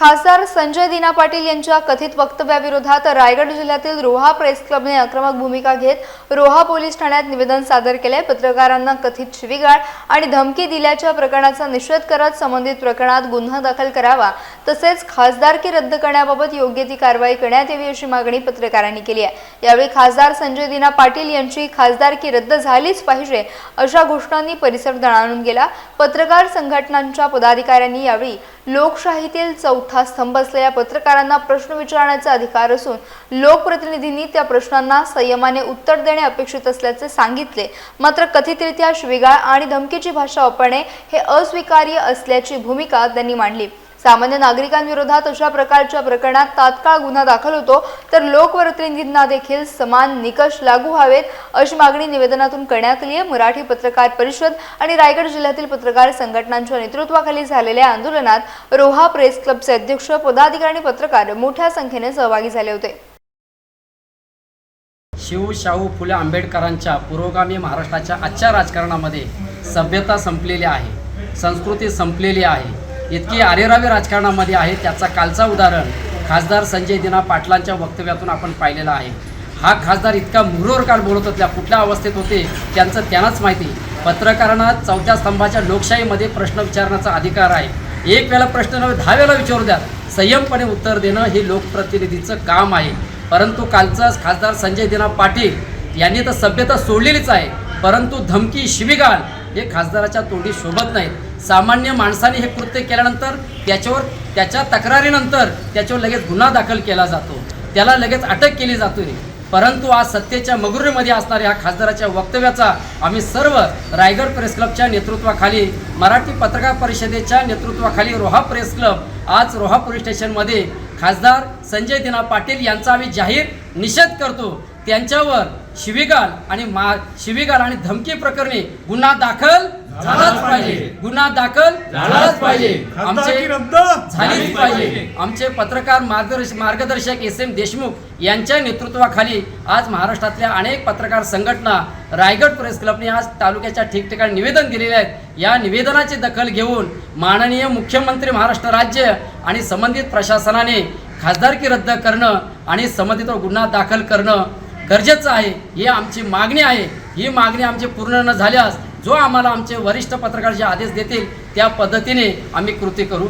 खासदार संजय दिना पाटील यांच्या कथित वक्तव्याविरोधात रायगड जिल्ह्यातील रोहा प्रेस क्लबने आक्रमक भूमिका घेत रोहा पोलीस ठाण्यात निवेदन सादर केले। पत्रकारांना कथित शिवीगाळ आणि धमकी दिल्याच्या प्रकरणाचा निषेध करत संबंधित प्रकरणात गुन्हा दाखल करावा तसेच खासदारकी रद्द करण्याबाबत योग्य ती कारवाई करण्यात यावी अशी मागणी पत्रकारांनी केली आहे। यावेळी खासदार संजय दिना पाटील यांची खासदारकी रद्द झालीच पाहिजे अशा घोषणांनी परिसर दणाणून गेला। पत्रकार संघटनांच्या पदाधिकाऱ्यांनी यावेळी लोकशाहीतील चौथा स्तंभ असलेल्या पत्रकारांना प्रश्न विचारण्याचा अधिकार असून लोकप्रतिनिधींनी त्या प्रश्नांना संयमाने उत्तर देणे अपेक्षित असल्याचे सांगितले। मात्र कथितरित्या शिवीगाळ आणि धमकीची भाषा वापरणे हे अस्वीकार्य असल्याची भूमिका त्यांनी मांडली। सामान्य नागरिकांविरोधात अशा प्रकारच्या प्रकरणात तात्काळ गुन्हा दाखल होतो तर लोकप्रतिनिधींना देखील समान निकष लागू व्हावेत अशी मागणी निवेदनातून करण्यात आली आहे। मराठी पत्रकार परिषद आणि रायगड जिल्ह्यातील पत्रकार संघटनांच्या नेतृत्वाखाली झालेल्या आंदोलनात रोहा प्रेस क्लबचे अध्यक्ष, पदाधिकारी आणि पत्रकार मोठ्या संख्येने सहभागी झाले होते। शाहू फुले आंबेडकरांच्या पुरोगामी महाराष्ट्राच्या आजच्या राजकारणामध्ये सभ्यता संपलेली आहे, संस्कृती संपलेली आहे, इतकी आरेरावी राजकारणामध्ये आहे। त्याचा कालचा उदाहरण खासदार संजय दिना पाटलांच्या वक्तव्यातून आपण पाहिलेला आहे। हा खासदार इतका मुरवर काळ बोलत होता, कुठल्या अवस्थेत होते त्यांचं त्यांनाच माहिती। पत्रकारांना चौथ्या स्तंभाच्या लोकशाहीमध्ये प्रश्न विचारण्याचा अधिकार आहे। एक वेळा प्रश्न नव्हे 10 वेळा विचारू द्या, संयमपणे उत्तर देणं हे लोकप्रतिनिधीचं काम आहे। परंतु कालचाच खासदार संजय दिना पाटील यांनी तर सभ्यता सोडलेलीच आहे, परंतु धमकी शिवीगाळ हे खासदाराच्या तोंडी शोभत नाहीत। सामान्य माणसाने हे कृत्य केल्यानंतर त्याच्या तक्रारीनंतर त्याच्यावर लगेच गुन्हा दाखल केला जातो, त्याला लगेच अटक केली जाते। परंतु आज सत्तेच्या मगरुरीमध्ये असणाऱ्या ह्या खासदाराच्या वक्तव्याचा आम्ही सर्व रायगड प्रेस क्लबच्या नेतृत्वाखाली, मराठी पत्रकार परिषदेच्या नेतृत्वाखाली रोहा प्रेस क्लब आज रोहा पोलीस स्टेशनमध्ये खासदार संजय दिना पाटील यांचा आम्ही जाहीर निषेध करतो। त्यांच्यावर शिवीगाळ आणि धमकी प्रकरणी गुन्हा दाखल झालाच पाहिजे, गुन्हा दाखल झालाच पाहिजे, झालीच पाहिजे। आमचे पत्रकार मार्गदर्शक SM देशमुख यांच्या नेतृत्वाखाली आज महाराष्ट्रातल्या अनेक पत्रकार संघटना रायगड प्रेस क्लबने आज तालुक्याच्या ठिकठिकाणी निवेदन दिलेले आहेत। या निवेदनाची दखल घेऊन माननीय मुख्यमंत्री महाराष्ट्र राज्य आणि संबंधित प्रशासनाने खासदारकी रद्द करणं आणि संबंधित गुन्हा दाखल करणं गरजेचं आहे, ही आमची मागणी आहे। ही मागणी आमची पूर्ण न झाल्यास जो आम्हाला आमचे वरिष्ठ पत्रकार जे आदेश देतील त्या पद्धतीने आम्ही कृती करू।